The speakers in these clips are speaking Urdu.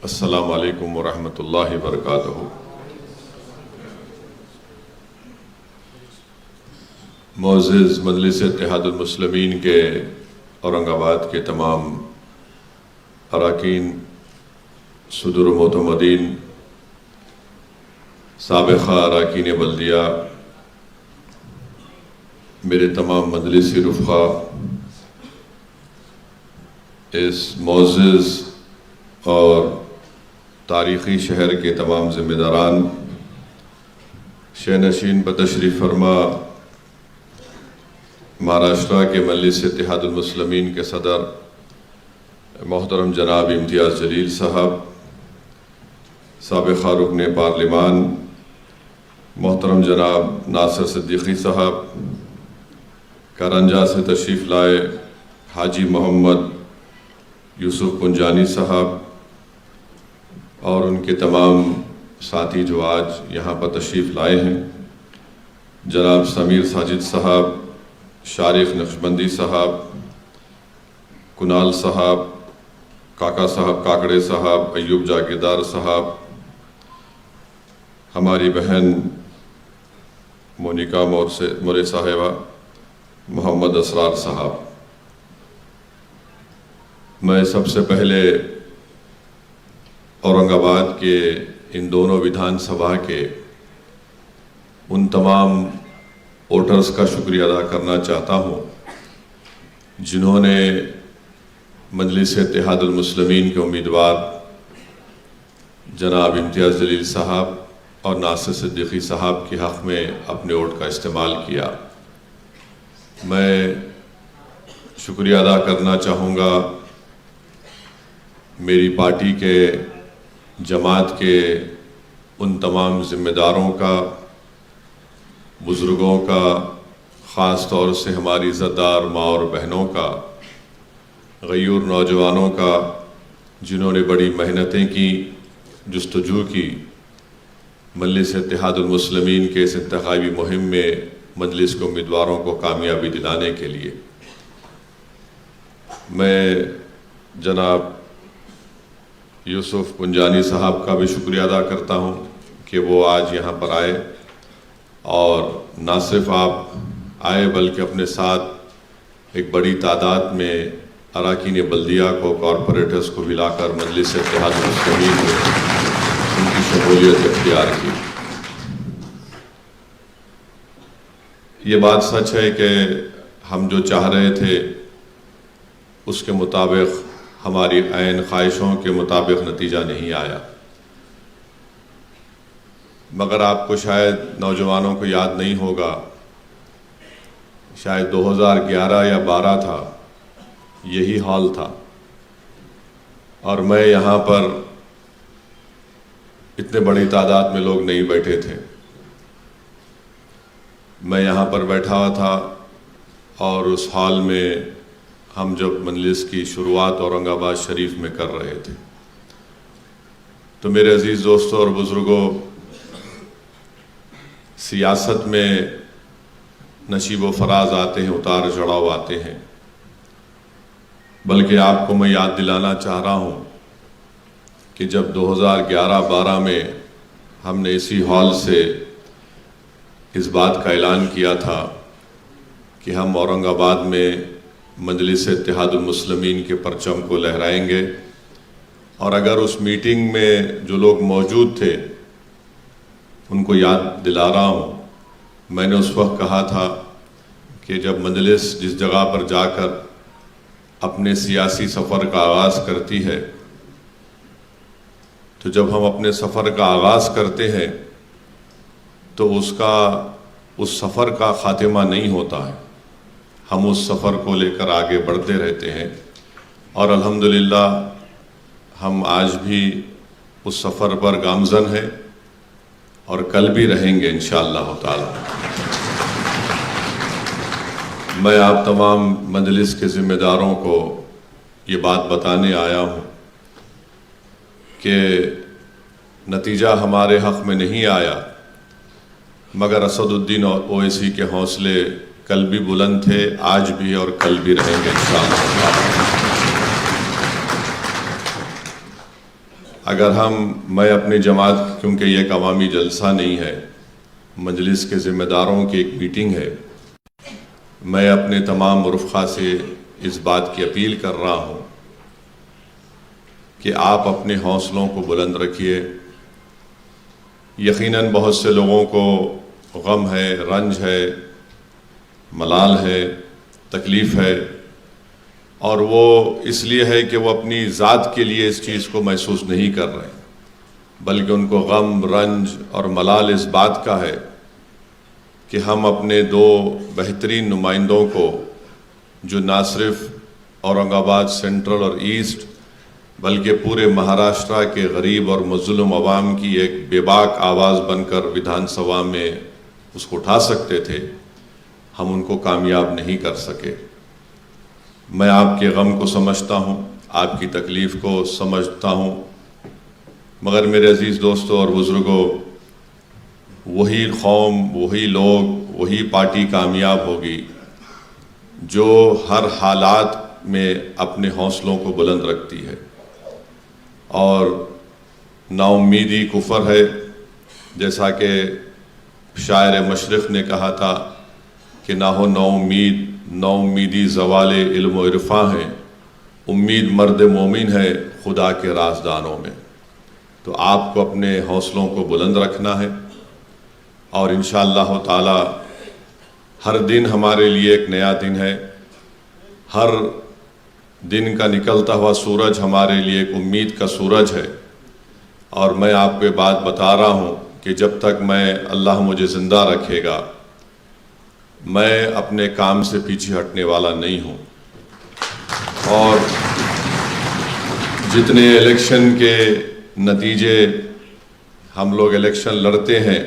السلام علیکم ورحمۃ اللہ وبرکاتہ۔ معزز مجلس اتحاد المسلمین کے اورنگ آباد کے تمام اراکین، صدور و معتمدین، سابقہ اراکین بلدیہ، میرے تمام مجلسی رفقا، اس معزز اور تاریخی شہر کے تمام ذمہ داران، شہنشین بتشریف فرما مہاراشٹرا کے مجلس اتحاد المسلمین کے صدر محترم جناب امتیاز جلیل صاحب، سابقہ رکن پارلیمان محترم جناب ناصر صدیقی صاحب، کارنجا سے تشریف لائے حاجی محمد یوسف پنجانی صاحب اور ان کے تمام ساتھی جو آج یہاں پر تشریف لائے ہیں، جناب سمیر ساجد صاحب، شارق نقشبندی صاحب، کنال صاحب، کاکا صاحب کاکڑے صاحب، ایوب جاگیردار صاحب، ہماری بہن مونیکا مورے صاحبہ، محمد اسرار صاحب، میں سب سے پہلے اورنگ آباد کے ان دونوں ودھان سبھا کے ان تمام ووٹرز کا شکریہ ادا کرنا چاہتا ہوں جنہوں نے مجلس اتحاد المسلمین کے امیدوار جناب امتیاز جلیل صاحب اور ناصر صدیقی صاحب کے حق میں اپنے ووٹ کا استعمال کیا۔ میں شکریہ ادا کرنا چاہوں گا میری پارٹی کے، جماعت کے ان تمام ذمہ داروں کا، بزرگوں کا، خاص طور سے ہماری عزتدار ماں اور بہنوں کا، غیور نوجوانوں کا، جنہوں نے بڑی محنتیں کی، جستجو کی مجلس اتحاد المسلمین کے اس انتخابی مہم میں مجلس کے امیدواروں کو کامیابی دلانے کے لیے۔ میں جناب یوسف پنجانی صاحب کا بھی شکریہ ادا کرتا ہوں کہ وہ آج یہاں پر آئے، اور نہ صرف آپ آئے بلکہ اپنے ساتھ ایک بڑی تعداد میں اراکین بلدیہ کو، کارپوریٹرز کو ملا کر مجلس اتحاد المسلمین میں ان کی شمولیت اختیار کی۔ یہ بات سچ ہے کہ ہم جو چاہ رہے تھے اس کے مطابق، ہماری عین خواہشوں کے مطابق نتیجہ نہیں آیا، مگر آپ کو شاید نوجوانوں کو یاد نہیں ہوگا، شاید 2011 یا 12 تھا، یہی حال تھا، اور میں یہاں پر اتنے بڑی تعداد میں لوگ نہیں بیٹھے تھے، میں یہاں پر بیٹھا ہوا تھا، اور اس حال میں ہم جب مجلس کی شروعات اورنگ آباد شریف میں کر رہے تھے، تو میرے عزیز دوستوں اور بزرگوں، سیاست میں نشیب و فراز آتے ہیں، اتار چڑھاؤ آتے ہیں، بلکہ آپ کو میں یاد دلانا چاہ رہا ہوں کہ جب 2011-12 میں ہم نے اسی ہال سے اس بات کا اعلان کیا تھا کہ ہم اورنگ آباد میں مجلس اتحاد المسلمین کے پرچم کو لہرائیں گے، اور اگر اس میٹنگ میں جو لوگ موجود تھے ان کو یاد دلا رہا ہوں، میں نے اس وقت کہا تھا کہ جب مجلس جس جگہ پر جا کر اپنے سیاسی سفر کا آغاز کرتی ہے، تو جب ہم اپنے سفر کا آغاز کرتے ہیں تو اس سفر کا خاتمہ نہیں ہوتا ہے، ہم اس سفر کو لے کر آگے بڑھتے رہتے ہیں، اور الحمدللہ ہم آج بھی اس سفر پر گامزن ہیں اور کل بھی رہیں گے انشاءاللہ تعالی۔ میں آپ تمام مجلس کے ذمہ داروں کو یہ بات بتانے آیا ہوں کہ نتیجہ ہمارے حق میں نہیں آیا، مگر اسد الدین اویسی کے حوصلے کل بھی بلند تھے، آج بھی اور کل بھی رہیں گے انشاءاللہ۔ میں اپنی جماعت، کیونکہ یہ ایک عوامی جلسہ نہیں ہے، مجلس کے ذمہ داروں کی ایک میٹنگ ہے، میں اپنے تمام رفقا سے اس بات کی اپیل کر رہا ہوں کہ آپ اپنے حوصلوں کو بلند رکھیے۔ یقیناً بہت سے لوگوں کو غم ہے، رنج ہے، ملال ہے، تکلیف ہے، اور وہ اس لیے ہے کہ وہ اپنی ذات کے لیے اس چیز کو محسوس نہیں کر رہے، بلکہ ان کو غم، رنج اور ملال اس بات کا ہے کہ ہم اپنے دو بہترین نمائندوں کو، جو نہ صرف اورنگ آباد سینٹرل اور ایسٹ بلکہ پورے مہاراشٹرا کے غریب اور مظلوم عوام کی ایک بے باک آواز بن کر ودھان سبھا میں اس کو اٹھا سکتے تھے، ہم ان کو کامیاب نہیں کر سکے۔ میں آپ کے غم کو سمجھتا ہوں، آپ کی تکلیف کو سمجھتا ہوں، مگر میرے عزیز دوستوں اور بزرگوں، وہی قوم، وہی لوگ، وہی پارٹی کامیاب ہوگی جو ہر حالات میں اپنے حوصلوں کو بلند رکھتی ہے۔ اور نا امیدی کفر ہے، جیسا کہ شاعر مشرق نے کہا تھا کہ نہ ہو نا امیدی زوال علم و عرفاں ہے، امید مرد مومن ہے خدا کے رازدانوں میں۔ تو آپ کو اپنے حوصلوں کو بلند رکھنا ہے، اور انشاءاللہ تعالی ہر دن ہمارے لیے ایک نیا دن ہے، ہر دن کا نکلتا ہوا سورج ہمارے لیے ایک امید کا سورج ہے۔ اور میں آپ کو بات بتا رہا ہوں کہ جب تک اللہ مجھے زندہ رکھے گا، میں اپنے کام سے پیچھے ہٹنے والا نہیں ہوں۔ اور جتنے الیکشن کے نتیجے ہم لوگ الیکشن لڑتے ہیں،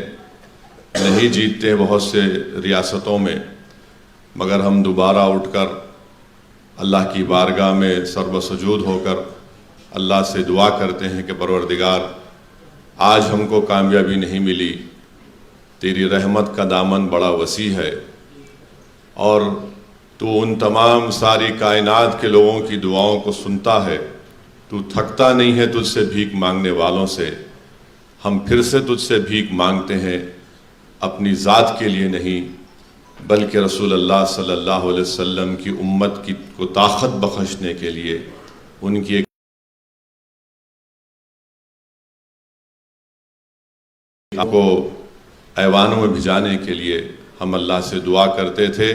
نہیں جیتتے بہت سے ریاستوں میں، مگر ہم دوبارہ اٹھ کر اللہ کی بارگاہ میں سر بسجود ہو کر اللہ سے دعا کرتے ہیں کہ پروردگار، آج ہم کو کامیابی نہیں ملی، تیری رحمت کا دامن بڑا وسیع ہے، اور تو ان تمام ساری کائنات کے لوگوں کی دعاؤں کو سنتا ہے، تو تھکتا نہیں ہے تجھ سے بھیک مانگنے والوں سے۔ ہم پھر سے تجھ سے بھیک مانگتے ہیں، اپنی ذات کے لیے نہیں بلکہ رسول اللہ صلی اللہ علیہ وسلم کی امت کو طاقت بخشنے کے لیے، ان کی ایک کو ایوانوں میں بھجانے کے لیے ہم اللہ سے دعا کرتے تھے۔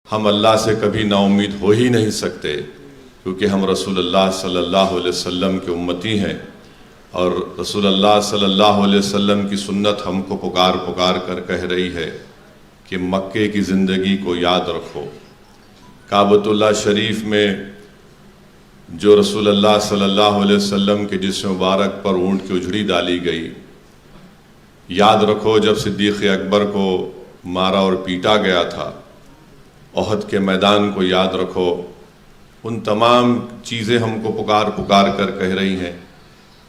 ہم اللہ سے کبھی نا امید ہو ہی نہیں سکتے، کیونکہ ہم رسول اللہ صلی اللہ علیہ وسلم کے امتی ہیں، اور رسول اللہ صلی اللہ علیہ وسلم کی سنت ہم کو پکار پکار کر کہہ رہی ہے کہ مکے کی زندگی کو یاد رکھو۔ کعبۃ اللہ شریف میں جو رسول اللہ صلی اللہ علیہ وسلم کے جسم مبارک پر اونٹ کی اجڑی ڈالی گئی، یاد رکھو جب صدیق اکبر کو مارا اور پیٹا گیا تھا، احد کے میدان کو یاد رکھو۔ ان تمام چیزیں ہم کو پکار پکار کر کہہ رہی ہیں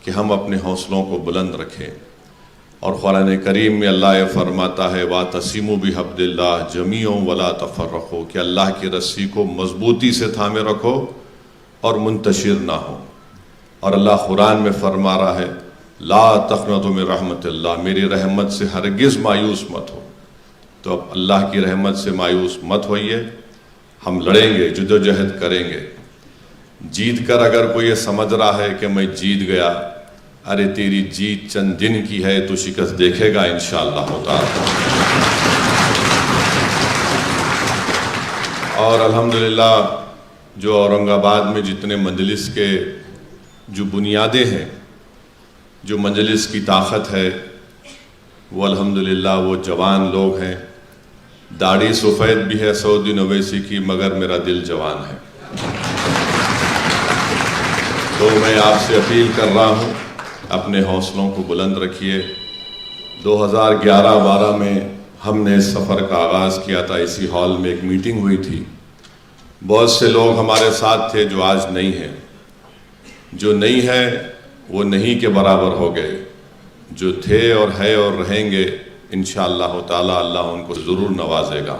کہ ہم اپنے حوصلوں کو بلند رکھیں۔ اور قرآن کریم میں اللہ یہ فرماتا ہے وَاعْتَصِمُوا بِحَبْلِ اللَّهِ جَمِيعًا وَلَا تَفَرَّقُوا، کہ اللہ کی رسی کو مضبوطی سے تھامے رکھو اور منتشر نہ ہو۔ اور اللہ قرآن میں فرما رہا ہے لا تقنطوا من رحمت اللہ، میری رحمت سے ہرگز مایوس مت ہو۔ تو اب اللہ کی رحمت سے مایوس مت ہوئیے، ہم لڑیں گے، جدوجہد کریں گے۔ جیت کر اگر کوئی یہ سمجھ رہا ہے کہ میں جیت گیا، ارے تیری جیت چند دن کی ہے، تو شکست دیکھے گا انشاءاللہ تعالی۔ اور الحمدللہ جو اورنگ آباد میں جتنے مجلس کے جو بنیادیں ہیں، جو مجلس کی طاقت ہے، وہ الحمدللہ وہ جوان لوگ ہیں۔ داڑھی سفید بھی ہے سعودی اویسی کی، مگر میرا دل جوان ہے۔ تو میں آپ سے اپیل کر رہا ہوں، اپنے حوصلوں کو بلند رکھیے۔ 2011-12 میں ہم نے اس سفر کا آغاز کیا تھا، اسی ہال میں ایک میٹنگ ہوئی تھی، بہت سے لوگ ہمارے ساتھ تھے جو آج نہیں ہیں۔ جو نہیں ہے وہ نہیں کے برابر ہو گئے، جو تھے اور ہے اور رہیں گے انشاءاللہ تعالی اللہ ان کو ضرور نوازے گا۔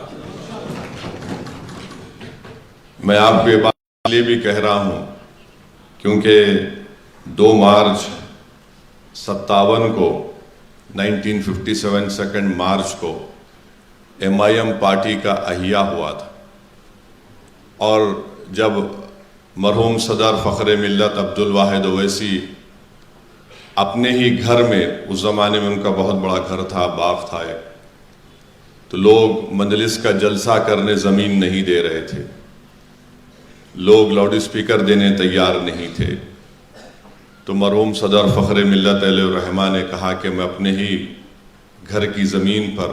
میں آپ کو یہ بات اس لیے بھی کہہ رہا ہوں کیونکہ 2 مارچ 57 کو 1957 2 مارچ کو MIM پارٹی کا احیا ہوا تھا، اور جب مرحوم صدر فخر ملت عبدالواحد اویسی اپنے ہی گھر میں، اس زمانے میں ان کا بہت بڑا گھر تھا، باغ تھا ایک، تو لوگ مجلس کا جلسہ کرنے زمین نہیں دے رہے تھے، لوگ لاؤڈ اسپیکر دینے تیار نہیں تھے، تو مرحوم صدر فخر ملت علیہ الرحمہ نے کہا کہ میں اپنے ہی گھر کی زمین پر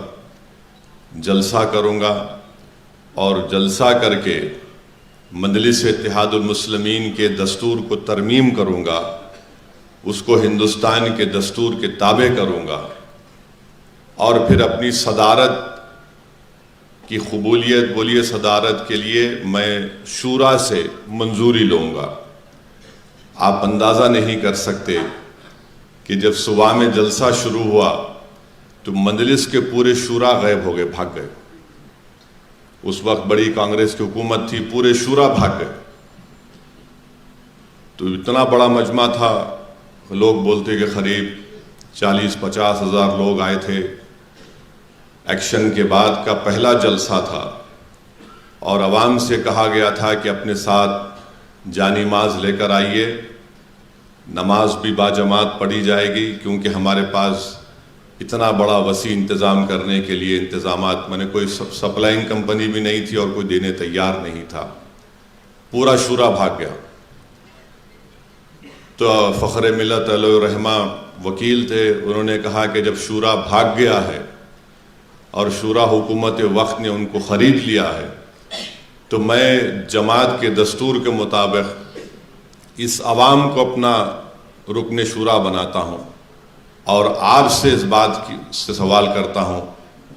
جلسہ کروں گا، اور جلسہ کر کے مجلس اتحاد المسلمین کے دستور کو ترمیم کروں گا، اس کو ہندوستان کے دستور کے تابع کروں گا، اور پھر اپنی صدارت کی قبولیت، بولیے صدارت کے لیے میں شورا سے منظوری لوں گا۔ آپ اندازہ نہیں کر سکتے کہ جب صبح میں جلسہ شروع ہوا تو مجلس کے پورے شورا غائب ہو گئے، بھاگ گئے۔ اس وقت بڑی کانگریس کی حکومت تھی، پورے شورا بھاگ گئے۔ تو اتنا بڑا مجمع تھا، لوگ بولتے کہ قریب 40-50 ہزار لوگ آئے تھے۔ ایکشن کے بعد کا پہلا جلسہ تھا، اور عوام سے کہا گیا تھا کہ اپنے ساتھ جانماز لے کر آئیے، نماز بھی باجماعت پڑھی جائے گی، کیونکہ ہمارے پاس اتنا بڑا وسیع انتظام کرنے کے لیے انتظامات، میں نے کوئی سپلائنگ کمپنی بھی نہیں تھی اور کوئی دینے تیار نہیں تھا، پورا شورا بھاگ گیا۔ تو فخر ملت علیہ الرحمہ وکیل تھے، انہوں نے کہا کہ جب شورا بھاگ گیا ہے اور شورا حکومت وقت نے ان کو خرید لیا ہے، تو میں جماعت کے دستور کے مطابق اس عوام کو اپنا رکن شورا بناتا ہوں، اور آپ سے اس بات سے سوال کرتا ہوں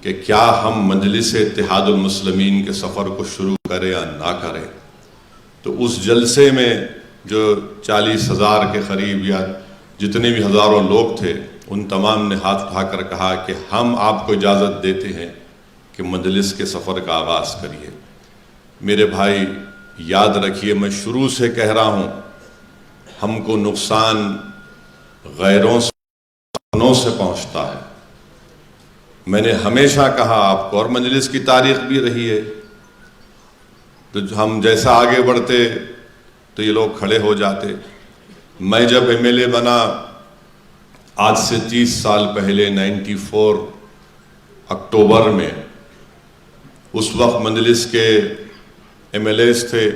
کہ کیا ہم مجلس اتحاد المسلمین کے سفر کو شروع کریں یا نہ کریں۔ تو اس جلسے میں جو 40 ہزار کے قریب یا جتنے بھی ہزاروں لوگ تھے، ان تمام نے ہاتھ اٹھا کر کہا کہ ہم آپ کو اجازت دیتے ہیں کہ مجلس کے سفر کا آغاز کریے۔ میرے بھائی یاد رکھیے، میں شروع سے کہہ رہا ہوں، ہم کو نقصان غیروں سے پہنچتا ہے۔ میں نے ہمیشہ کہا آپ کو، اور مجلس کی تاریخ بھی رہی ہے، تو ہم جیسا آگے بڑھتے تو یہ لوگ کھڑے ہو جاتے۔ میں جب MLA بنا آج سے 30 سال پہلے 94 اکتوبر میں، اس وقت مجلس کے MLAs تھے،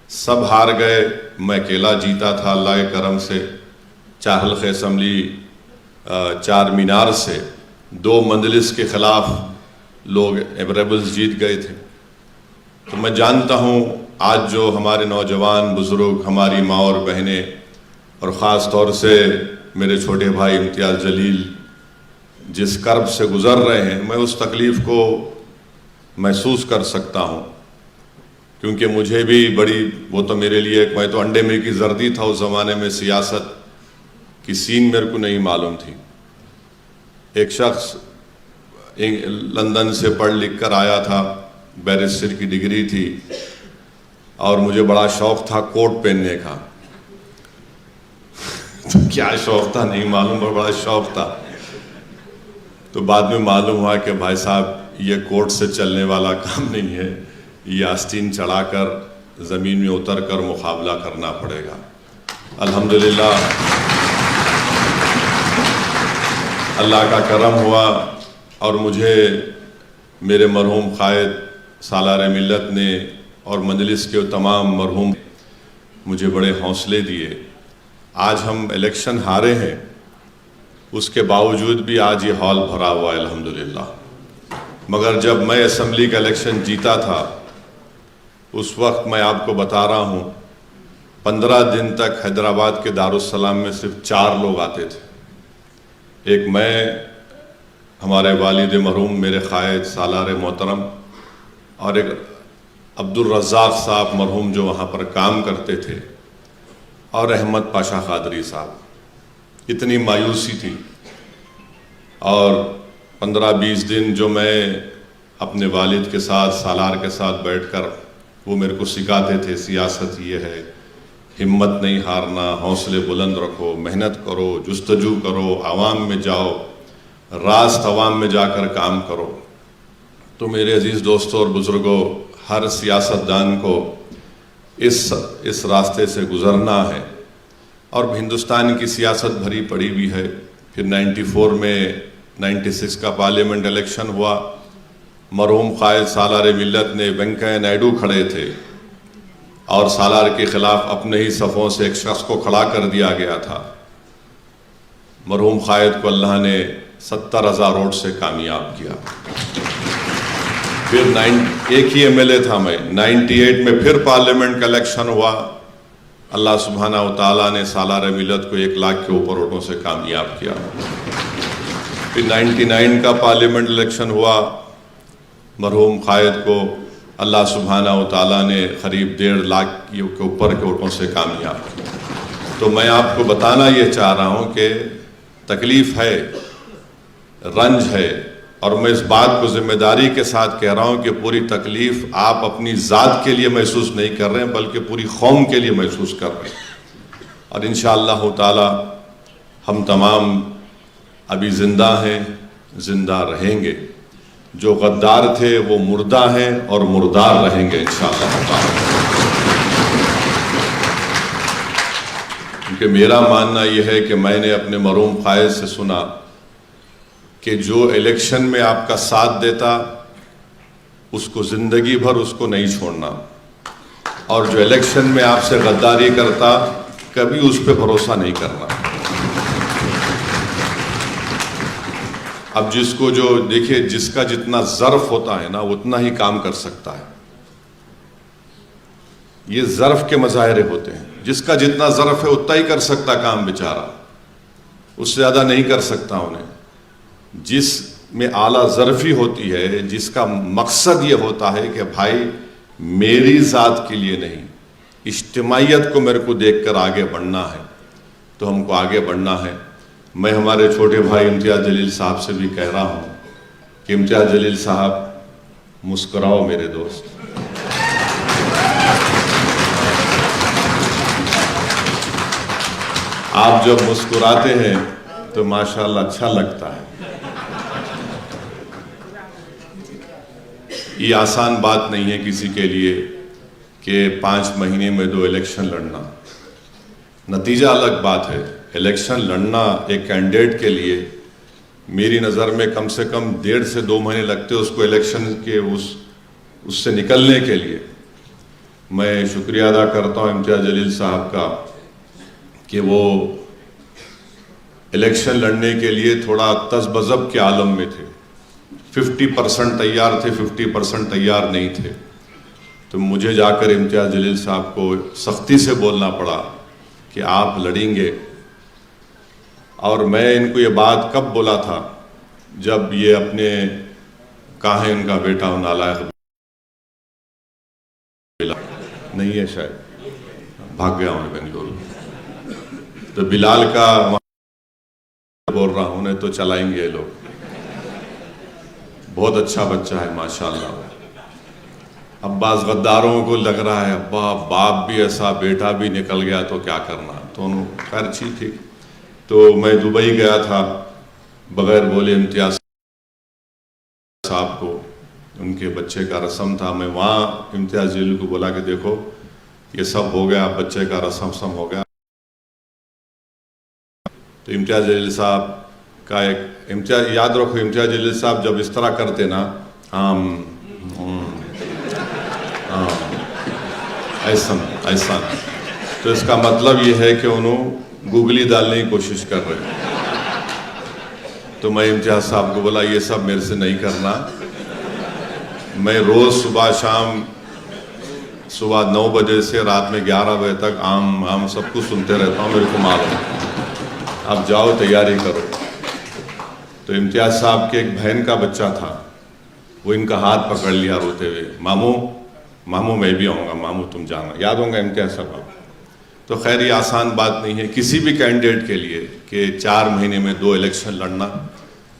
سب ہار گئے، میں اکیلا جیتا تھا اللہ کے کرم سے۔ 4 حلقہ اسمبلی، 4 مینار سے 2 مجلس کے خلاف لوگ ریبلز جیت گئے تھے۔ تو میں جانتا ہوں آج جو ہمارے نوجوان بزرگ، ہماری ماں اور بہنیں، اور خاص طور سے میرے چھوٹے بھائی امتیاز جلیل جس کرب سے گزر رہے ہیں، میں اس تکلیف کو محسوس کر سکتا ہوں، کیونکہ مجھے بھی بڑی، وہ تو میرے لیے، میں تو انڈے میں کی زردی تھا اس زمانے میں، سیاست کی سین میرے کو نہیں معلوم تھی۔ ایک شخص لندن سے پڑھ لکھ کر آیا تھا، بیرسٹر کی ڈگری تھی، اور مجھے بڑا شوق تھا کوٹ پہننے کا۔ تو کیا شوق تھا نہیں معلوم، پر بڑا شوق تھا۔ تو بعد میں معلوم ہوا کہ بھائی صاحب یہ کوٹ سے چلنے والا کام نہیں ہے، یہ آستین چڑھا کر زمین میں اتر کر مقابلہ کرنا پڑے گا۔ الحمدللہ اللہ کا کرم ہوا، اور مجھے میرے مرحوم قائد سالار ملت نے اور مجلس کے تمام مرحوم مجھے بڑے حوصلے دیے۔ آج ہم الیکشن ہارے ہیں، اس کے باوجود بھی آج یہ ہال بھرا ہوا ہے الحمدللہ۔ مگر جب میں اسمبلی کا الیکشن جیتا تھا، اس وقت میں آپ کو بتا رہا ہوں 15 دن تک حیدرآباد کے دارالسلام میں صرف 4 لوگ آتے تھے۔ ایک میں، ہمارے والد مرحوم میرے قائد سالار محترم، اور ایک عبدالرزاق صاحب مرحوم جو وہاں پر کام کرتے تھے، اور احمد پاشا قادری صاحب۔ اتنی مایوسی تھی، اور 15-20 دن جو میں اپنے والد کے ساتھ، سالار کے ساتھ بیٹھ کر، وہ میرے کو سکھاتے تھے سیاست یہ ہے ہمت نہیں ہارنا، حوصلے بلند رکھو، محنت کرو، جستجو کرو، عوام میں جاؤ، راست عوام میں جا کر کام کرو۔ تو میرے عزیز دوستوں اور بزرگوں، ہر سیاستدان کو اس راستے سے گزرنا ہے، اور ہندوستان کی سیاست بھری پڑی بھی ہے۔ پھر 94 میں 96 کا پارلیمنٹ الیکشن ہوا، مرحوم قائد سالار ملت نے وینکیا نائیڈو کھڑے تھے، اور سالار کے خلاف اپنے ہی صفوں سے ایک شخص کو کھڑا کر دیا گیا تھا۔ مرحوم قائد کو اللہ نے 70,000 ووٹ سے کامیاب کیا۔ پھر ایک ہی ایم ایل اے تھا میں، 98 میں پھر پارلیمنٹ کا الیکشن ہوا، اللہ سبحانہ و تعالیٰ نے سالار ملت کو 1 لاکھ کے اوپر ووٹوں سے کامیاب کیا۔ پھر 99 کا پارلیمنٹ الیکشن ہوا، مرحوم قائد کو اللہ سبحانہ و تعالیٰ نے قریب 1.5 لاکھ کے اوپر کے ووٹوں سے کامیاب کیا۔ تو میں آپ کو بتانا یہ چاہ رہا ہوں کہ تکلیف ہے، رنج ہے، اور میں اس بات کو ذمہ داری کے ساتھ کہہ رہا ہوں کہ پوری تکلیف آپ اپنی ذات کے لیے محسوس نہیں کر رہے ہیں، بلکہ پوری قوم کے لیے محسوس کر رہے ہیں۔ اور انشاءاللہ تعالی ہم تمام ابھی زندہ ہیں، زندہ رہیں گے۔ جو غدار تھے وہ مردہ ہیں اور مردار رہیں گے انشاءاللہ تعالی۔ کیونکہ میرا ماننا یہ ہے کہ میں نے اپنے مرحوم قائد سے سنا کہ جو الیکشن میں آپ کا ساتھ دیتا اس کو زندگی بھر اس کو نہیں چھوڑنا، اور جو الیکشن میں آپ سے غداری کرتا کبھی اس پہ بھروسہ نہیں کرنا۔ اب جس کو جو دیکھیں، جس کا جتنا ظرف ہوتا ہے نا اتنا ہی کام کر سکتا ہے۔ یہ ظرف کے مظاہرے ہوتے ہیں، جس کا جتنا ظرف ہے اتنا ہی کر سکتا کام بیچارہ، اس سے زیادہ نہیں کر سکتا انہیں۔ جس میں اعلیٰ ظرفی ہوتی ہے، جس کا مقصد یہ ہوتا ہے کہ بھائی میری ذات کے لیے نہیں، اجتماعیت کو میرے کو دیکھ کر آگے بڑھنا ہے، تو ہم کو آگے بڑھنا ہے۔ میں ہمارے چھوٹے بھائی امتیاز جلیل صاحب سے بھی کہہ رہا ہوں کہ امتیاز جلیل صاحب مسکراؤ میرے دوست۔ آپ جب مسکراتے ہیں تو ماشاءاللہ اچھا لگتا ہے۔ یہ آسان بات نہیں ہے کسی کے لیے کہ 5 مہینے میں 2 الیکشن لڑنا۔ نتیجہ الگ بات ہے، الیکشن لڑنا ایک کینڈیڈیٹ کے لیے میری نظر میں کم سے کم 1.5 سے 2 مہینے لگتے اس کو الیکشن کے اس سے نکلنے کے لیے۔ میں شکریہ ادا کرتا ہوں امتیاز جلیل صاحب کا کہ وہ الیکشن لڑنے کے لیے تھوڑا تذبذب کے عالم میں تھے، 50% تیار تھے، 50% تیار نہیں تھے۔ تو مجھے جا کر امتیاز جلیل صاحب کو سختی سے بولنا پڑا کہ آپ لڑیں گے۔ اور میں ان کو یہ بات کب بولا تھا، جب یہ اپنے کہاں ہے ان کا بیٹا نالائق نہیں ہے، شاید بھاگ گیا ہوں بنگلور، تو بلال کا بول رہا ہوں، تو چلائیں گے یہ لوگ۔ بہت اچھا بچہ ہے ماشاءاللہ۔ اب بعض غداروں کو لگ رہا ہے ابا باپ بھی ایسا بیٹا بھی نکل گیا تو کیا کرنا، تو انہوں خیر اچھی تھی۔ تو میں دبئی گیا تھا بغیر بولے امتیاز صاحب کو، ان کے بچے کا رسم تھا، میں وہاں امتیاز جلیل کو بولا کہ دیکھو یہ سب ہو گیا، بچے کا رسم ہو گیا۔ تو امتیاز جلیل صاحب کا ایک یاد رکھو، امتیاز جلیل صاحب جب اس طرح کرتے نا ایسا، تو اس کا مطلب یہ ہے کہ انہوں گوگلی ڈالنے کی کوشش کر رہے ہیں۔ تو میں امتیاز صاحب کو بولا یہ سب میرے سے نہیں کرنا، میں روز صبح شام، صبح 9 بجے سے رات میں 11 بجے تک عام سب کچھ سنتے رہتا ہوں، میرے کو معلوم ہے، اب جاؤ تیاری کرو۔ تو امتیاز صاحب کے ایک بہن کا بچہ تھا، وہ ان کا ہاتھ پکڑ لیا روتے ہوئے، ماموں میں بھی آؤں گا، ماموں تم جانا، یاد ہوں گا امتیاز صاحب۔ تو خیر یہ آسان بات نہیں ہے کسی بھی کینڈیڈیٹ کے لیے کہ 4 مہینے میں 2 الیکشن لڑنا،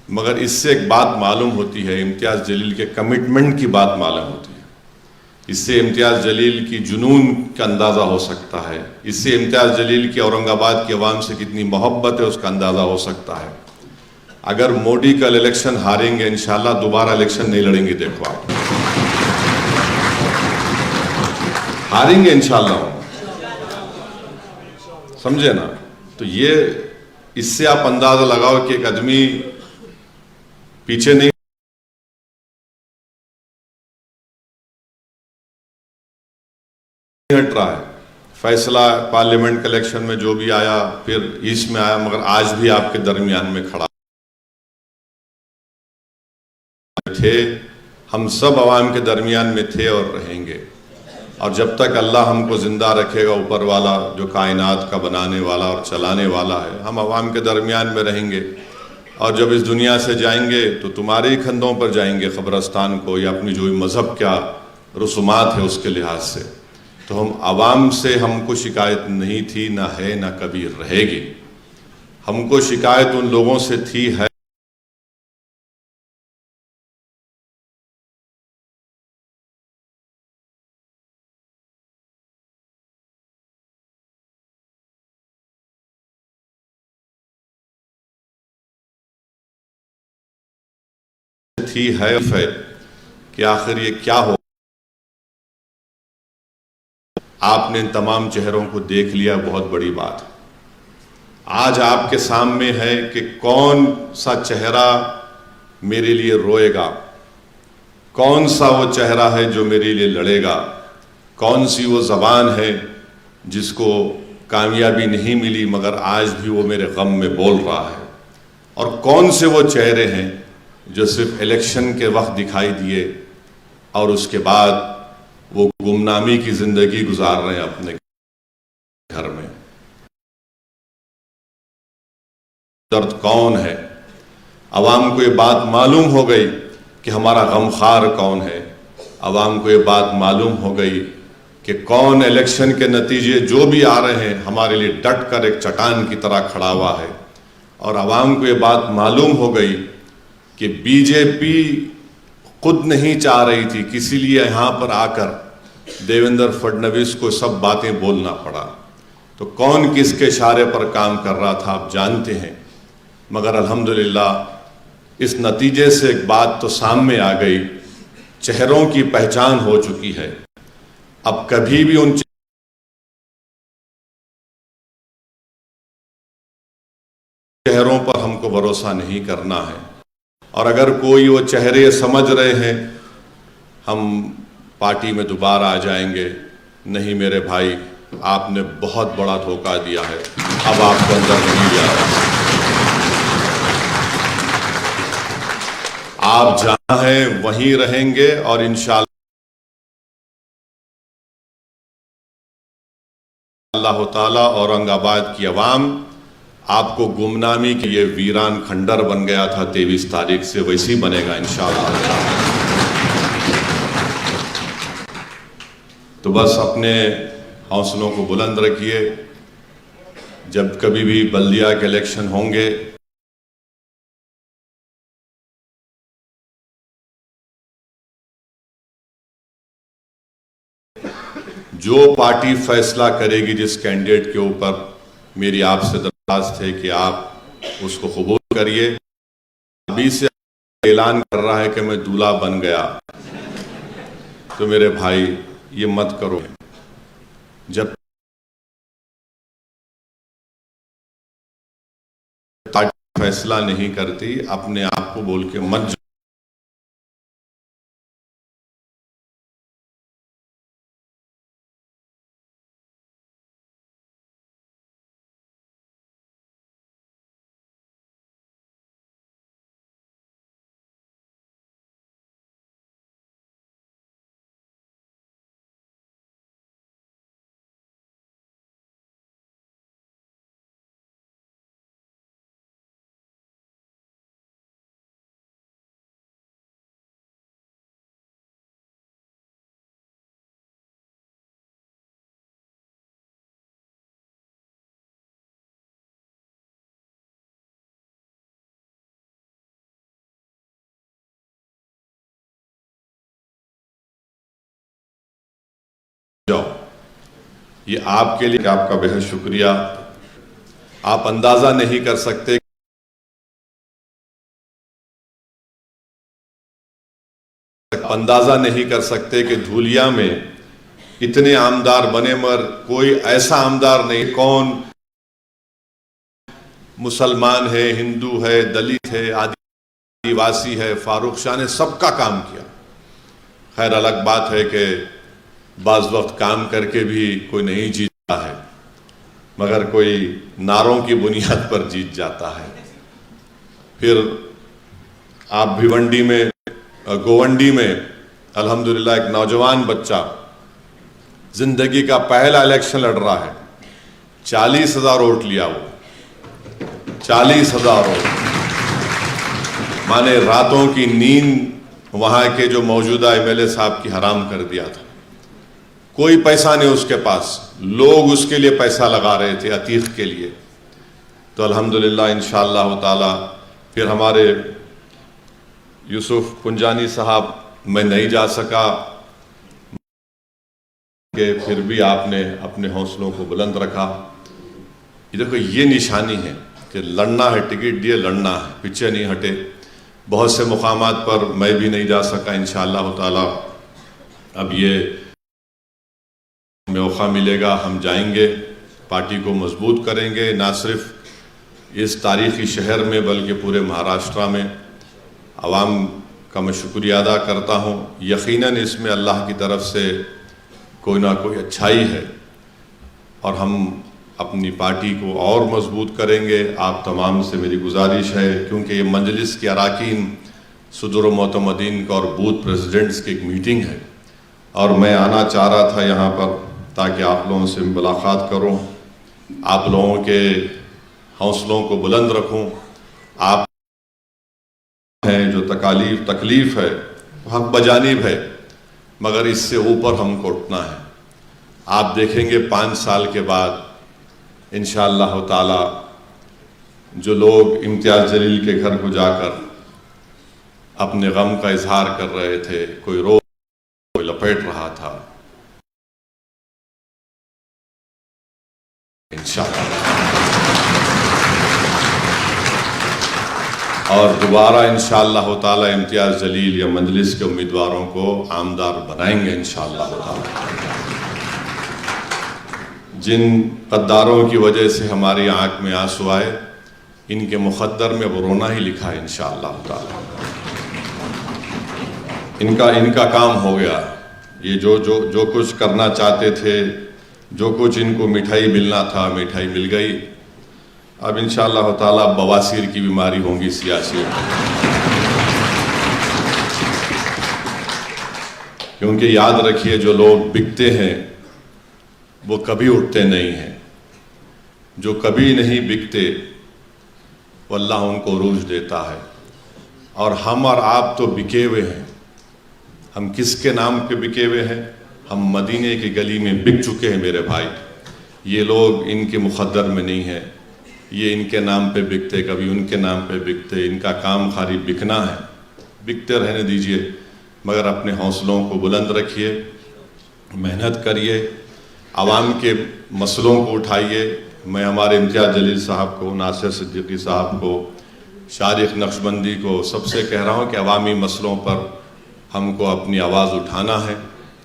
مگر اس سے ایک بات معلوم ہوتی ہے، امتیاز جلیل کے کمٹمنٹ کی بات معلوم ہوتی ہے۔ اس سے امتیاز جلیل کی جنون کا اندازہ ہو سکتا ہے، اس سے امتیاز جلیل کی اورنگ آباد کی عوام سے کتنی محبت ہے اس کا اندازہ ہو سکتا ہے۔ اگر مودی کل الیکشن ہاریں گے انشاءاللہ دوبارہ الیکشن نہیں لڑیں گے، دیکھو آپ ہاریں گے انشاءاللہ، سمجھے نا؟ تو یہ اس سے آپ اندازہ لگاؤ کہ ایک آدمی پیچھے نہیں ہٹ رہا ہے۔ فیصلہ پارلیمنٹ کے الیکشن میں جو بھی آیا پھر ایسٹ میں آیا، مگر آج بھی آپ کے درمیان میں کھڑا تھے، ہم سب عوام کے درمیان میں تھے اور رہیں گے، اور جب تک اللہ ہم کو زندہ رکھے گا، اوپر والا جو کائنات کا بنانے والا اور چلانے والا ہے، ہم عوام کے درمیان میں رہیں گے۔ اور جب اس دنیا سے جائیں گے تو تمہارے ہی کندھوں پر جائیں گے قبرستان کو، یا اپنی جو مذہب کیا رسومات ہے اس کے لحاظ سے۔ تو ہم عوام سے ہم کو شکایت نہیں تھی، نہ ہے، نہ کبھی رہے گی۔ ہم کو شکایت ان لوگوں سے تھی، ہے کہ آخر یہ کیا ہو۔ آپ نے ان تمام چہروں کو دیکھ لیا، بہت بڑی بات۔ آج آپ کے سامنے ہے کہ کون سا چہرہ میرے لیے روئے گا، کون سا وہ چہرہ ہے جو میرے لیے لڑے گا، کون سی وہ زبان ہے جس کو کامیابی نہیں ملی مگر آج بھی وہ میرے غم میں بول رہا ہے، اور کون سے وہ چہرے ہیں جو صرف الیکشن کے وقت دکھائی دیے اور اس کے بعد وہ گمنامی کی زندگی گزار رہے ہیں اپنے گھر میں۔ درد کون ہے؟ عوام کو یہ بات معلوم ہو گئی کہ ہمارا غمخوار کون ہے، عوام کو یہ بات معلوم ہو گئی کہ کون الیکشن کے نتیجے جو بھی آ رہے ہیں ہمارے لیے ڈٹ کر ایک چٹان کی طرح کھڑا ہوا ہے، اور عوام کو یہ بات معلوم ہو گئی کہ بی جے پی خود نہیں چاہ رہی تھی، کسی لیے یہاں پر آ کر دیویندر فڈنویس کو سب باتیں بولنا پڑا۔ تو کون کس کے اشارے پر کام کر رہا تھا آپ جانتے ہیں، مگر الحمدللہ اس نتیجے سے ایک بات تو سامنے آ گئی، چہروں کی پہچان ہو چکی ہے۔ اب کبھی بھی ان چہروں پر ہم کو بھروسہ نہیں کرنا ہے، اور اگر کوئی وہ چہرے سمجھ رہے ہیں ہم پارٹی میں دوبارہ آ جائیں گے، نہیں میرے بھائی، آپ نے بہت بڑا دھوکہ دیا ہے، اب آپ کو اندر نہیں جا رہا۔ آپ جہاں ہیں وہیں رہیں گے، اور انشاءاللہ اللہ تعالیٰ اورنگ آباد کی عوام آپ کو گمنامی کے یہ ویران کھنڈر بن گیا تھا 23 تاریخ سے، ویسی بنے گا انشاءاللہ۔ تو بس اپنے حوصلوں کو بلند رکھیے، جب کبھی بھی بلدیہ کے الیکشن ہوں گے جو پارٹی فیصلہ کرے گی جس کینڈیڈیٹ کے اوپر، میری آپ سے درخواست ہے کہ آپ اس کو قبول کریے۔ ابھی سے اعلان کر رہا ہے کہ میں دولہا بن گیا، تو میرے بھائی یہ مت کرو۔ جب پارٹی فیصلہ نہیں کرتی اپنے آپ کو بول کے مت جاؤ، یہ آپ کے لیے آپ کا بہت شکریہ. آپ اندازہ نہیں کر سکتے کہ دھولیا میں اتنے عامدار بنے، مگر کوئی ایسا عامدار نہیں. کون مسلمان ہے، ہندو ہے، دلت ہے، آدیواسی ہے، فاروق شاہ نے سب کا کام کیا. خیر الگ بات ہے کہ بعض وقت کام کر کے بھی کوئی نہیں جیتا ہے، مگر کوئی نعروں کی بنیاد پر جیت جاتا ہے. پھر آپ بھیونڈی میں، گوونڈی میں الحمدللہ ایک نوجوان بچہ زندگی کا پہلا الیکشن لڑ رہا ہے. 40,000 ووٹ لیا، وہ 40,000 ووٹ. مانے راتوں کی نیند وہاں کے جو موجودہ ایم ایل اے صاحب کی حرام کر دیا تھا. کوئی پیسہ نہیں اس کے پاس، لوگ اس کے لیے پیسہ لگا رہے تھے عتیق کے لیے. تو الحمدللہ انشاءاللہ تعالی پھر ہمارے یوسف پنجانی صاحب، میں نہیں جا سکا کہ پھر بھی آپ نے اپنے حوصلوں کو بلند رکھا. یہ دیکھو، یہ نشانی ہے کہ لڑنا ہے، ٹکٹ دیے لڑنا ہے، پیچھے نہیں ہٹے. بہت سے مقامات پر میں بھی نہیں جا سکا. انشاءاللہ تعالی اب یہ موقع ملے گا، ہم جائیں گے، پارٹی کو مضبوط کریں گے، نہ صرف اس تاریخی شہر میں بلکہ پورے مہاراشٹرا میں. عوام کا میں شکریہ ادا کرتا ہوں. یقیناً اس میں اللہ کی طرف سے کوئی نہ کوئی اچھائی ہے، اور ہم اپنی پارٹی کو اور مضبوط کریں گے. آپ تمام سے میری گزارش ہے، کیونکہ یہ مجلس کے اراکین، صدر و معتمدین کا اور بوتھ پریزیڈنٹس کی ایک میٹنگ ہے، اور میں آنا چاہ رہا تھا یہاں پر تاکہ آپ لوگوں سے ملاقات کروں، آپ لوگوں کے حوصلوں کو بلند رکھوں. آپ ہیں جو تکلیف ہے حق بجانب ہے، مگر اس سے اوپر ہم کو اٹھنا ہے. آپ دیکھیں گے 5 سال کے بعد انشاءاللہ تعالی جو لوگ امتیاز جلیل کے گھر کو جا کر اپنے غم کا اظہار کر رہے تھے، کوئی رو کوئی لپیٹ رہا تھا، انشاءاللہ اور دوبارہ انشاءاللہ تعالی امتیاز جلیل یا مجلس کے امیدواروں کو عامدار بنائیں گے انشاءاللہ تعالی. جن غداروں کی وجہ سے ہماری آنکھ میں آنسو آئے، ان کے مقدر میں وہ رونا ہی لکھا ہے انشاءاللہ تعالی. ان کا کام ہو گیا. یہ جو کچھ کرنا چاہتے تھے، جو کچھ ان کو مٹھائی ملنا تھا، مٹھائی مل گئی. اب انشاءاللہ تعالی بواسیر کی بیماری ہوں گی سیاسی، کیونکہ یاد رکھیے جو لوگ بکتے ہیں وہ کبھی اٹھتے نہیں ہیں. جو کبھی نہیں بکتے وہ اللہ ان کو عروج دیتا ہے. اور ہم اور آپ تو بکے ہوئے ہیں. ہم کس کے نام پہ بکے ہوئے ہیں؟ ہم مدینے کی گلی میں بک چکے ہیں میرے بھائی. یہ لوگ ان کے مقدر میں نہیں ہیں. یہ ان کے نام پہ بکتے، کبھی ان کے نام پہ بکتے. ان کا کام خالی بکنا ہے. بکتے رہنے دیجئے، مگر اپنے حوصلوں کو بلند رکھیے، محنت کریے، عوام کے مسئلوں کو اٹھائیے. میں ہمارے امتیاز جلیل صاحب کو، ناصر صدیقی صاحب کو، شارق نقشبندی کو سب سے کہہ رہا ہوں کہ عوامی مسئلوں پر ہم کو اپنی آواز اٹھانا ہے.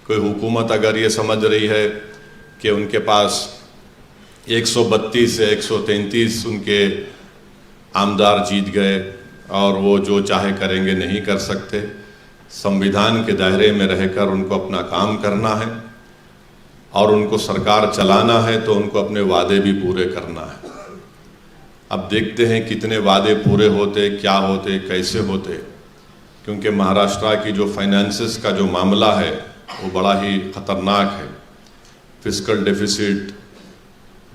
کوئی حکومت اگر یہ سمجھ رہی ہے کہ ان کے پاس 132 سے 133 ان کے عامدار جیت گئے اور وہ جو چاہے کریں گے، نہیں کر سکتے. سمویدھان کے دائرے میں رہ کر ان کو اپنا کام کرنا ہے، اور ان کو سرکار چلانا ہے تو ان کو اپنے وعدے بھی پورے کرنا ہے. اب دیکھتے ہیں کتنے وعدے پورے ہوتے، کیا ہوتے، کیسے ہوتے. کیونکہ مہاراشٹرا کی جو فائنانسز کا جو معاملہ ہے وہ بڑا ہی خطرناک ہے. فسکل ڈیفیسٹ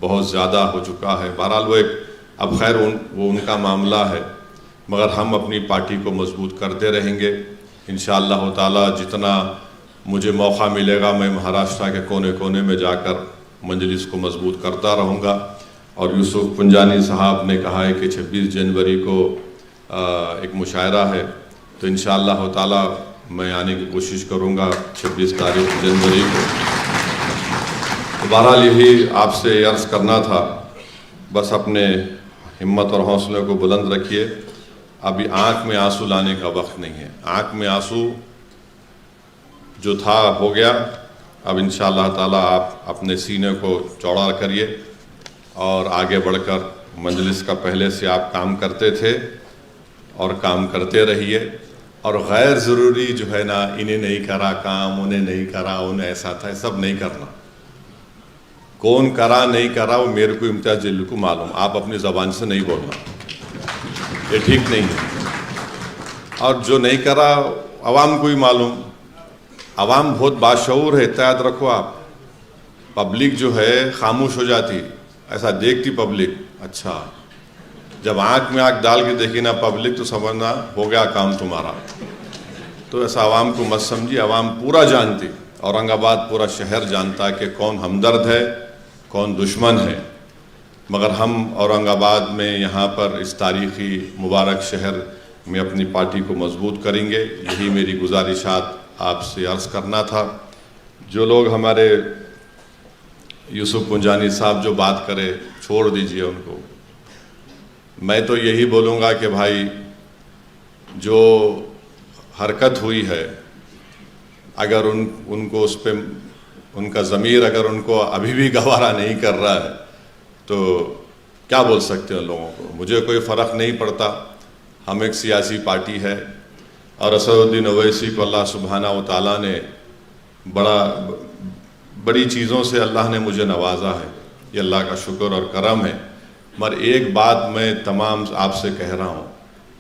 بہت زیادہ ہو چکا ہے. بہرحال وہ اب خیر وہ ان کا معاملہ ہے، مگر ہم اپنی پارٹی کو مضبوط کرتے رہیں گے انشاءاللہ تعالی. جتنا مجھے موقع ملے گا میں مہاراشٹرا کے کونے کونے میں جا کر مجلس کو مضبوط کرتا رہوں گا. اور یوسف پنجانی صاحب نے کہا ہے کہ 26 جنوری کو ایک مشاعرہ ہے، تو انشاءاللہ تعالی میں آنے کی کوشش کروں گا 26 تاریخ جنوری کو. بہرحال یہی آپ سے عرض کرنا تھا، بس اپنے ہمت اور حوصلے کو بلند رکھیے. ابھی آنکھ میں آنسو لانے کا وقت نہیں ہے. آنکھ میں آنسو جو تھا ہو گیا. اب انشاءاللہ تعالیٰ آپ اپنے سینے کو چوڑا کریے اور آگے بڑھ کر مجلس کا پہلے سے آپ کام کرتے تھے اور کام کرتے رہیے. اور غیر ضروری جو ہے نا، انہیں نہیں کرا کام، انہیں نہیں کرا، انہیں ایسا تھا، سب نہیں کرنا. کون کرا نہیں کرا وہ میرے کو امتیاز جلیل کو معلوم. آپ اپنی زبان سے نہیں بولنا، یہ ٹھیک نہیں ہے. اور جو نہیں کرا عوام کو ہی معلوم. عوام بہت باشعور ہے، یاد رکھو آپ. پبلک جو ہے خاموش ہو جاتی، ایسا دیکھتی پبلک. اچھا جب آنکھ میں آنکھ ڈال کے دیکھی نا پبلک تو سمجھنا ہو گیا کام تمہارا. تو ایسا عوام کو مت سمجھی. عوام پورا جانتی، اورنگ آباد پورا شہر جانتا ہے کہ کون ہمدرد ہے کون دشمن ہے. مگر ہم اورنگ آباد میں یہاں پر اس تاریخی مبارک شہر میں اپنی پارٹی کو مضبوط کریں گے. یہی میری گزارشات آپ سے عرض کرنا تھا. جو لوگ ہمارے یوسف پنجانی صاحب جو بات کرے چھوڑ دیجئے ان کو. میں تو یہی بولوں گا کہ بھائی جو حرکت ہوئی ہے، اگر ان کو اس پہ ان کا ضمیر اگر ان کو ابھی بھی گوارا نہیں کر رہا ہے تو کیا بول سکتے ہیں لوگوں کو. مجھے کوئی فرق نہیں پڑتا. ہم ایک سیاسی پارٹی ہے اور اسد الدین اویسی کو اللہ سبحانہ و تعالیٰ نے بڑی چیزوں سے اللہ نے مجھے نوازا ہے. یہ اللہ کا شکر اور کرم ہے. مگر ایک بات میں تمام آپ سے کہہ رہا ہوں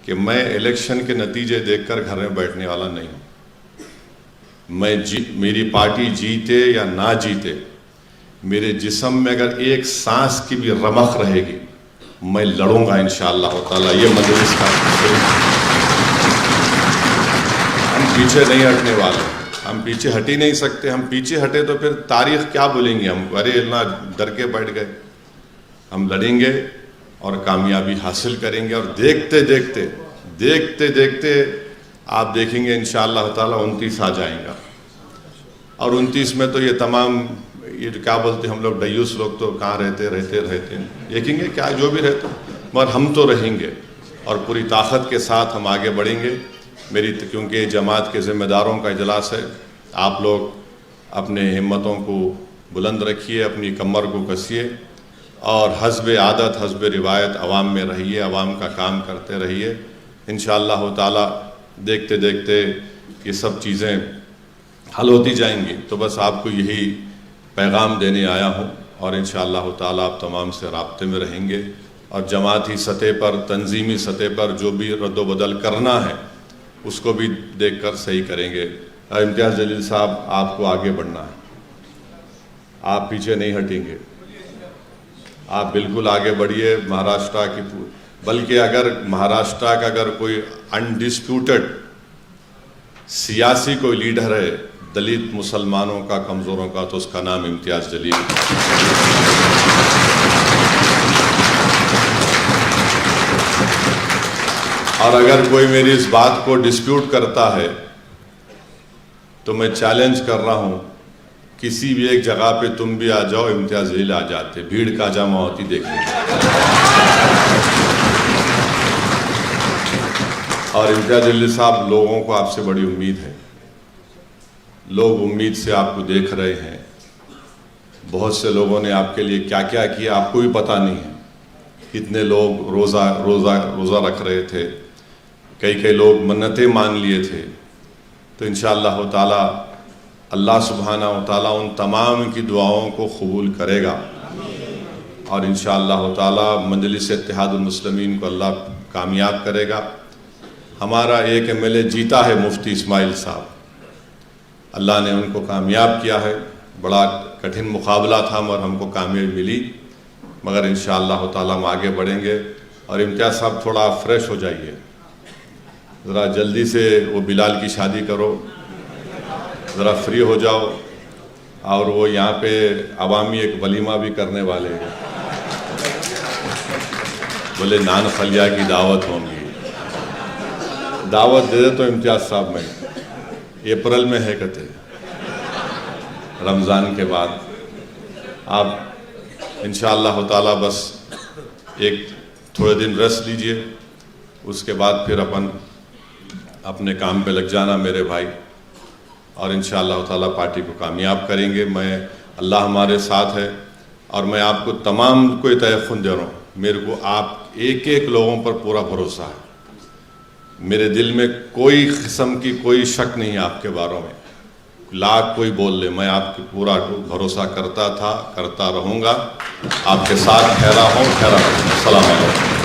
کہ میں الیکشن کے نتیجے دیکھ کر گھر میں بیٹھنے والا نہیں ہوں. میری پارٹی جیتے یا نہ جیتے، میرے جسم میں اگر ایک سانس کی بھی رمق رہے گی میں لڑوں گا انشاءاللہ تعالیٰ. یہ مجلس کا ہم پیچھے نہیں ہٹنے والے. ہم پیچھے ہٹ ہی نہیں سکتے. ہم پیچھے ہٹے تو پھر تاریخ کیا بولیں گے ہم. ارے اللہ ڈر کے بیٹھ گئے. ہم لڑیں گے اور کامیابی حاصل کریں گے. اور دیکھتے دیکھتے آپ دیکھیں گے انشاءاللہ تعالیٰ 29 آ جائیں گا. اور 29 میں تو یہ تمام یہ کیا بولتے ہم لوگ ڈیوس لوگ تو کہاں رہتے دیکھیں گے کیا جو بھی رہتے. مگر ہم تو رہیں گے اور پوری طاقت کے ساتھ ہم آگے بڑھیں گے. کیونکہ جماعت کے ذمہ داروں کا اجلاس ہے. آپ لوگ اپنے ہمتوں کو بلند رکھیے، اپنی کمر کو کسیے اور حسب عادت حسب روایت عوام میں رہیے، عوام کا کام کرتے رہیے. انشاءاللہ تعالیٰ دیکھتے دیکھتے یہ سب چیزیں حل ہوتی جائیں گی. تو بس آپ کو یہی پیغام دینے آیا ہوں اور انشاءاللہ تعالیٰ آپ تمام سے رابطے میں رہیں گے اور جماعتی سطح پر، تنظیمی سطح پر جو بھی رد و بدل کرنا ہے اس کو بھی دیکھ کر صحیح کریں گے. امتیاز جلیل صاحب آپ کو آگے بڑھنا ہے. آپ پیچھے نہیں ہٹیں گے. آپ بالکل آگے بڑھیے. مہاراشٹرا کی بلکہ اگر مہاراشٹرا کا اگر کوئی انڈسپیوٹڈ سیاسی کوئی لیڈر ہے دلت مسلمانوں کا، کمزوروں کا، تو اس کا نام امتیاز جلیل. اور اگر کوئی میری اس بات کو ڈسپیوٹ کرتا ہے تو میں چیلنج کر رہا ہوں، کسی بھی ایک جگہ پہ تم بھی آ جاؤ، امتیاز جلیل آ جاتے. بھیڑ کا جمع ہوتی دیکھیں. اور امتیاز جلیل صاحب، لوگوں کو آپ سے بڑی امید ہے. لوگ امید سے آپ کو دیکھ رہے ہیں. بہت سے لوگوں نے آپ کے لیے کیا کیا کیا آپ کو بھی پتہ نہیں ہے. کتنے لوگ روزہ رکھ رہے تھے، کئی لوگ منتیں مان لیے تھے. تو انشاءاللہ تعالیٰ اللہ سبحانہ و تعالیٰ ان تمام کی دعاؤں کو قبول کرے گا اور انشاءاللہ تعالیٰ مجلس اتحاد المسلمین کو اللہ کامیاب کرے گا. ہمارا ایک MLA جیتا ہے، مفتی اسماعیل صاحب. اللہ نے ان کو کامیاب کیا ہے. بڑا کٹھن مقابلہ تھا مگر ہم کو کامیابی ملی. مگر انشاءاللہ تعالیٰ ہم آگے بڑھیں گے. اور امتیاز صاحب تھوڑا فریش ہو جائیے، ذرا جلدی سے وہ بلال کی شادی کرو، ذرا فری ہو جاؤ. اور وہ یہاں پہ عوامی ایک ولیمہ بھی کرنے والے ہیں، بولے نان خلیہ کی دعوت ہوں گی. دعوت دے دے تو امتیاز صاحب میں اپریل میں ہے کہتے رمضان کے بعد. آپ انشاءاللہ تعالی بس ایک تھوڑے دن ریسٹ لیجئے، اس کے بعد پھر اپنے کام پہ لگ جانا میرے بھائی، اور انشاءاللہ تعالی پارٹی کو کامیاب کریں گے۔ اللہ ہمارے ساتھ ہے، اور میں آپ کو تمام کو یہ تیقن دے رہا ہوں، میرے کو آپ ایک ایک لوگوں پر پورا بھروسہ ہے، میرے دل میں کوئی قسم کی کوئی شک نہیں ہے آپ کے باروں میں، لاکھ کوئی بول لے، میں آپ کی پورا بھروسہ کرتا تھا، کرتا رہوں گا، آپ کے ساتھ ٹھہرا ہوں، ٹھہرا رہوں۔ السلام علیکم۔